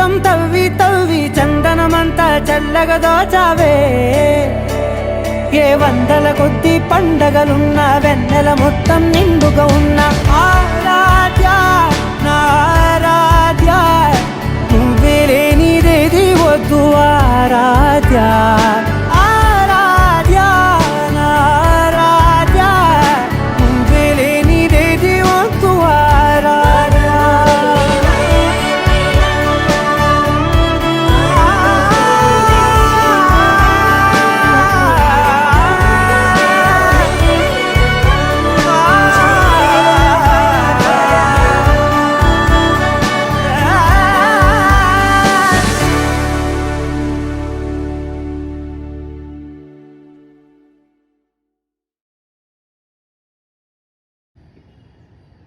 మొత్తం తవ్వి తవ్వి చందనమంతా చల్లగా దోచావే ఏ వందల కొద్ది పండగలున్నా వెన్నెల మొత్తం నిండుగా ఉన్న